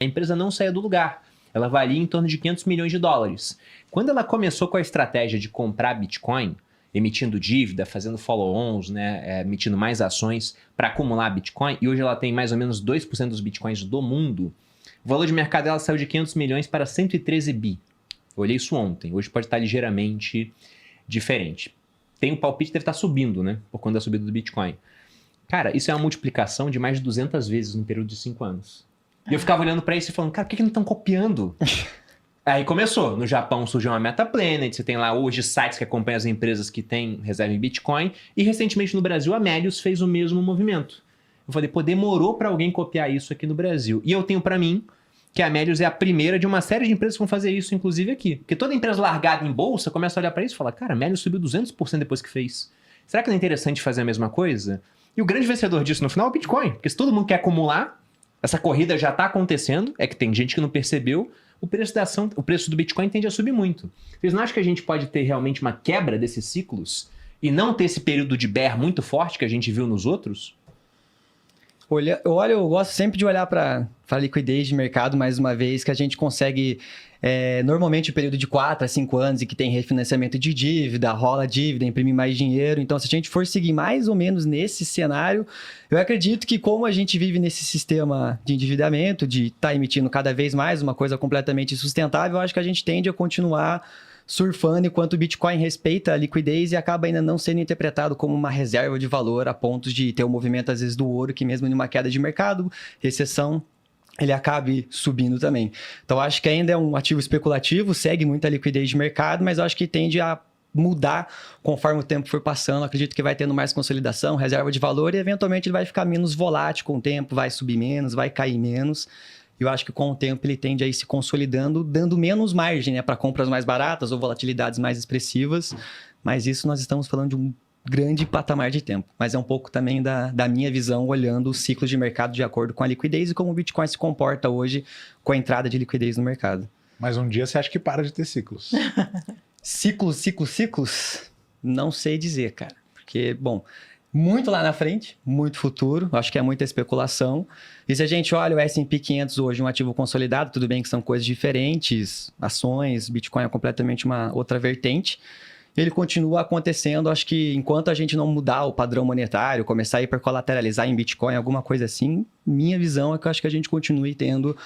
a empresa não saía do lugar. Ela valia em torno de 500 milhões de dólares. Quando ela começou com a estratégia de comprar Bitcoin, emitindo dívida, fazendo follow-ons, né, emitindo mais ações para acumular Bitcoin, e hoje ela tem mais ou menos 2% dos Bitcoins do mundo, o valor de mercado dela saiu de 500 milhões para 113 bi. Eu olhei isso ontem, hoje pode estar ligeiramente diferente. Tem um palpite que deve estar subindo, né, por conta da subida do Bitcoin. Cara, isso é uma multiplicação de mais de 200 vezes no período de 5 anos. E eu ficava olhando pra isso e falando, cara, por que não estão copiando? Aí começou. No Japão surgiu uma MetaPlanet, você tem lá hoje sites que acompanham as empresas que têm reserva em Bitcoin, e recentemente no Brasil a Melius fez o mesmo movimento. Eu falei, pô, demorou pra alguém copiar isso aqui no Brasil. E eu tenho pra mim que a Melius é a primeira de uma série de empresas que vão fazer isso, inclusive aqui. Porque toda empresa largada em bolsa começa a olhar pra isso e fala, cara, a Melius subiu 200% depois que fez. Será que não é interessante fazer a mesma coisa? E o grande vencedor disso no final é o Bitcoin. Porque se todo mundo quer acumular, essa corrida já está acontecendo, é que tem gente que não percebeu, o preço da ação, o preço do Bitcoin tende a subir muito. Vocês não acham que a gente pode ter realmente uma quebra desses ciclos e não ter esse período de bear muito forte que a gente viu nos outros? Eu gosto sempre de olhar para a liquidez de mercado, mais uma vez, que a gente consegue... normalmente o período de 4 a 5 anos e que tem refinanciamento de dívida, rola dívida, imprime mais dinheiro. Então, se a gente for seguir mais ou menos nesse cenário, eu acredito que como a gente vive nesse sistema de endividamento, de estar emitindo cada vez mais uma coisa completamente sustentável, eu acho que a gente tende a continuar surfando enquanto o Bitcoin respeita a liquidez e acaba ainda não sendo interpretado como uma reserva de valor a pontos de ter o movimento, às vezes, do ouro, que mesmo em uma queda de mercado, recessão, ele acabe subindo também. Então, acho que ainda é um ativo especulativo, segue muita liquidez de mercado, mas eu acho que tende a mudar conforme o tempo for passando. Acredito que vai tendo mais consolidação, reserva de valor e, eventualmente, ele vai ficar menos volátil com o tempo, vai subir menos, vai cair menos. E eu acho que com o tempo ele tende a ir se consolidando, dando menos margem, né, para compras mais baratas ou volatilidades mais expressivas. Mas isso nós estamos falando de um grande patamar de tempo, mas é um pouco também da minha visão olhando os ciclos de mercado de acordo com a liquidez e como o Bitcoin se comporta hoje com a entrada de liquidez no mercado. Mas um dia você acha que para de ter ciclos? Ciclos? Não sei dizer, cara. Porque, bom, muito lá na frente, muito futuro, acho que é muita especulação. E se a gente olha o S&P 500 hoje, um ativo consolidado, tudo bem que são coisas diferentes, ações, Bitcoin é completamente uma outra vertente. Ele continua acontecendo, acho que enquanto a gente não mudar o padrão monetário, começar a hipercolateralizar em Bitcoin, alguma coisa assim, minha visão é que eu acho que a gente continue tendo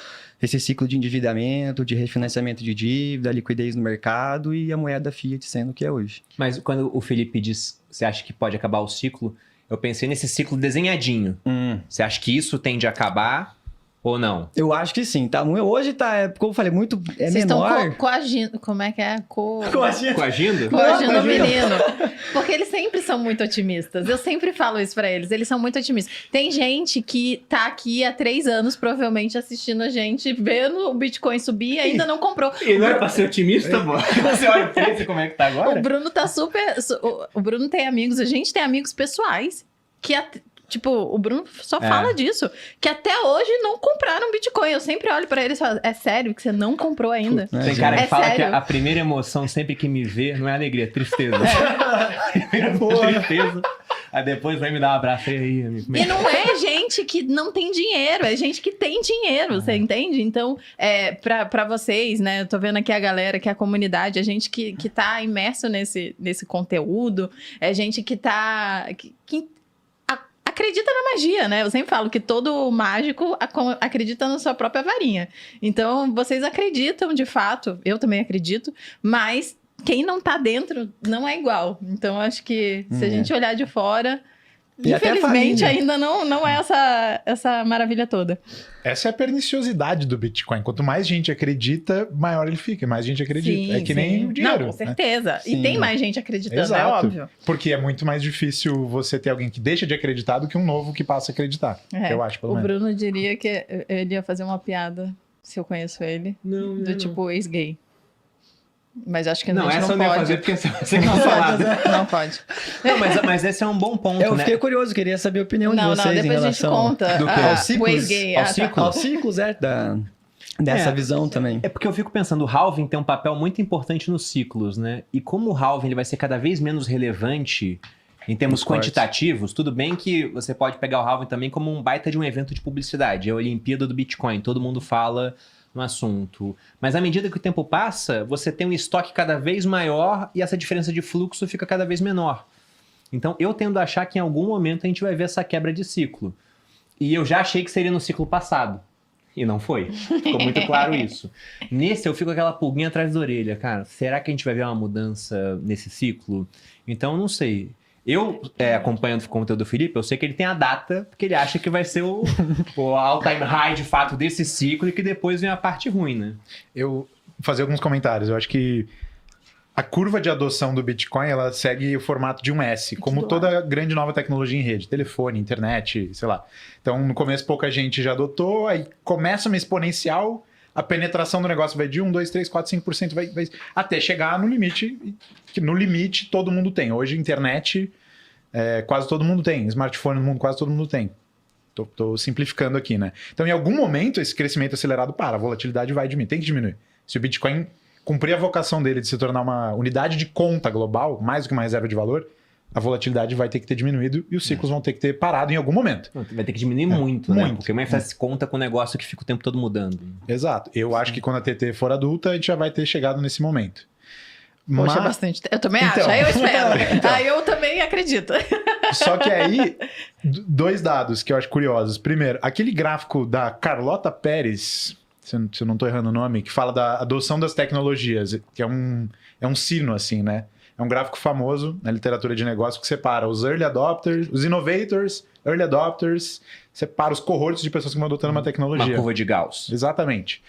esse ciclo de endividamento, de refinanciamento de dívida, liquidez no mercado e a moeda fiat sendo o que é hoje. Mas quando o Felipe diz, você acha que pode acabar o ciclo, eu pensei nesse ciclo desenhadinho. Você acha que isso tende a acabar ou não? Eu acho que sim, tá? Hoje tá, como eu falei, muito Vocês menor. estão coagindo, como é que é? Coagindo? Coagindo o menino. Porque eles sempre são muito otimistas. Eu sempre falo isso pra eles. Eles são muito otimistas. Tem gente que tá aqui há 3 anos, provavelmente, assistindo a gente, vendo o Bitcoin subir e ainda não comprou. E não é pra ser otimista, pô? Você olha o preço como é que tá agora? O Bruno tá super... O Bruno tem amigos, a gente tem amigos pessoais que... Tipo, o Bruno só fala disso. Que até hoje não compraram Bitcoin. Eu sempre olho pra eles e falo, é sério que você não comprou ainda? Tem cara que fala sério? que a primeira emoção sempre que me vê não é alegria, é tristeza. Primeiro tristeza. Aí depois vai me dar um abraço aí, amigo. E não é gente que não tem dinheiro, é gente que tem dinheiro, você entende? Então, pra vocês, né? Eu tô vendo aqui a galera, que é a comunidade, a gente que tá imerso nesse conteúdo, é gente que tá... que acredita na magia, né? Eu sempre falo que todo mágico acredita na sua própria varinha. Então, vocês acreditam, de fato. Eu também acredito. Mas quem não tá dentro não é igual. Então, acho que se a gente olhar de fora... E infelizmente, ainda não é essa maravilha toda. Essa é a perniciosidade do Bitcoin. Quanto mais gente acredita, maior ele fica. Mais gente acredita. Sim, é que nem o dinheiro. Não, com certeza. Né? E tem mais gente acreditando, Exato. é óbvio. Porque é muito mais difícil você ter alguém que deixa de acreditar do que um novo que passa a acreditar. Eu acho, pelo menos. O Bruno diria que ele ia fazer uma piada, se eu conheço ele, do tipo ex-gay. Mas acho que não, essa eu não ia fazer porque você não não falado. Não pode. Não, mas esse é um bom ponto, Eu né? fiquei curioso, queria saber a opinião de vocês em depois a gente relação conta. do quê? aos ciclos, O ex-gay. aos ciclos, dessa visão também. É porque eu fico pensando, o halving tem um papel muito importante nos ciclos, né? E como o halving ele vai ser cada vez menos relevante, Em termos Os cortes. quantitativos, tudo bem que você pode pegar o halving também como um baita de um evento de publicidade. É a Olimpíada do Bitcoin, todo mundo fala no assunto. Mas à medida que o tempo passa, você tem um estoque cada vez maior e essa diferença de fluxo fica cada vez menor. Então eu tendo a achar que em algum momento a gente vai ver essa quebra de ciclo. E eu já achei que seria no ciclo passado. E não foi. Ficou muito claro isso. Nesse eu fico com aquela pulguinha atrás da orelha, cara. Será que a gente vai ver uma mudança nesse ciclo? Então, não sei. Eu, acompanhando o conteúdo do Felipe, eu sei que ele tem a data, porque ele acha que vai ser o all-time high, de fato, desse ciclo e que depois vem a parte ruim, né? Eu vou fazer alguns comentários. Eu acho que a curva de adoção do Bitcoin, ela segue o formato de um S, como toda grande nova tecnologia em rede, telefone, internet, sei lá. Então, no começo, pouca gente já adotou, aí começa uma exponencial, a penetração do negócio vai de 1, 2, 3, 4, 5%, vai até chegar no limite, que no limite todo mundo tem. Hoje, internet, quase todo mundo tem. Smartphone no mundo, quase todo mundo tem. Tô simplificando aqui, né? Então, em algum momento, esse crescimento acelerado para, a volatilidade vai diminuir, tem que diminuir. Se o Bitcoin cumprir a vocação dele de se tornar uma unidade de conta global, mais do que uma reserva de valor, a volatilidade vai ter que ter diminuído e os ciclos vão ter que ter parado em algum momento. Vai ter que diminuir muito, né? muito. Porque como é que você se conta com um negócio que fica o tempo todo mudando? Exato. Eu acho que quando a TT for adulta, a gente já vai ter chegado nesse momento. Poxa, Mas- bastante. Eu também Então. acho. Aí eu espero. Aí eu também acredito. Só que aí, dois dados que eu acho curiosos. Primeiro, aquele gráfico da Carlota Pérez, se eu não estou errando o nome, que fala da adoção das tecnologias, que é um sino, assim, né? É um gráfico famoso na literatura de negócio que separa os early adopters, os innovators, early adopters, separa os cohorts de pessoas que vão adotando uma tecnologia. Uma curva de Gauss. Exatamente.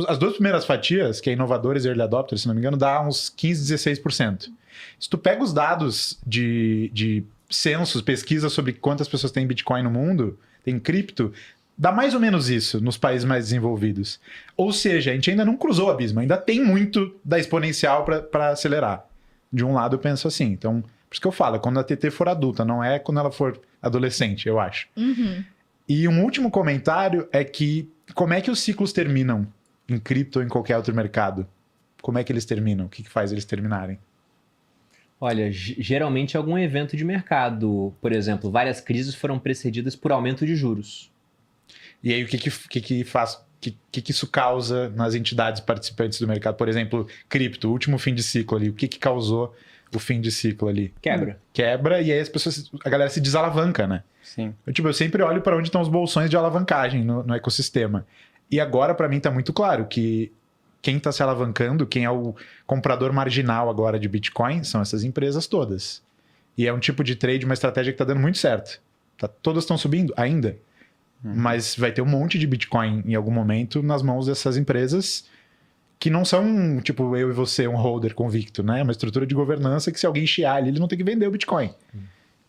As duas primeiras fatias, que é inovadores e early adopters, se não me engano, dá uns 15, 16%. Se tu pega os dados de censos, pesquisa sobre quantas pessoas têm Bitcoin no mundo, tem cripto, dá mais ou menos isso nos países mais desenvolvidos. Ou seja, a gente ainda não cruzou o abismo, ainda tem muito da exponencial para acelerar. De um lado eu penso assim, então, por isso que eu falo, é quando a TT for adulta, não é quando ela for adolescente, eu acho. Uhum. E um último comentário é que como é que os ciclos terminam em cripto ou em qualquer outro mercado? Como é que eles terminam? O que faz eles terminarem? Olha, geralmente é algum evento de mercado. Por exemplo, várias crises foram precedidas por aumento de juros. E aí o que faz? O que isso causa nas entidades participantes do mercado? Por exemplo, cripto, último fim de ciclo ali. O que causou o fim de ciclo ali? Quebra. Quebra e aí a galera se desalavanca, né? Sim. Eu sempre olho para onde estão os bolsões de alavancagem no ecossistema. E agora, para mim, está muito claro que quem está se alavancando, quem é o comprador marginal agora de Bitcoin, são essas empresas todas. E é um tipo de trade, uma estratégia que está dando muito certo. Todas estão subindo ainda, mas vai ter um monte de Bitcoin em algum momento nas mãos dessas empresas que não são, tipo, eu e você, um holder convicto, né? É uma estrutura de governança que se alguém chiar ali, ele não tem que vender o Bitcoin.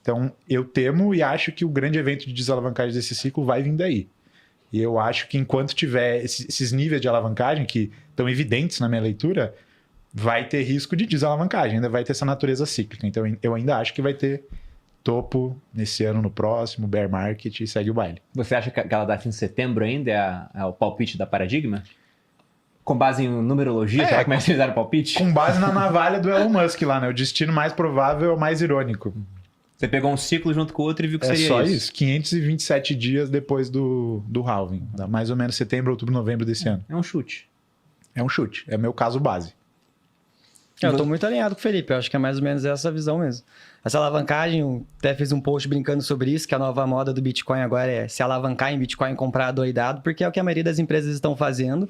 Então, eu temo e acho que o grande evento de desalavancagem desse ciclo vai vir daí. E eu acho que enquanto tiver esses níveis de alavancagem que estão evidentes na minha leitura, vai ter risco de desalavancagem, ainda vai ter essa natureza cíclica. Então, eu ainda acho que vai ter topo nesse ano, no próximo, bear market e segue o baile. Você acha que aquela data em setembro ainda é o palpite da Paradigma? Com base em numerologia, será que mais fizeram o palpite? Com base na navalha do Elon Musk lá, né? O destino mais provável é o mais irônico. Você pegou um ciclo junto com o outro e viu que É seria só isso. isso. 527 dias depois do halving. Dá mais ou menos setembro, outubro, novembro desse ano. É um chute. É um chute. É meu caso base. Eu tô muito alinhado com o Felipe, eu acho que é mais ou menos essa visão mesmo. Essa alavancagem, eu até fiz um post brincando sobre isso, que a nova moda do Bitcoin agora é se alavancar em Bitcoin e comprar doidado, porque é o que a maioria das empresas estão fazendo.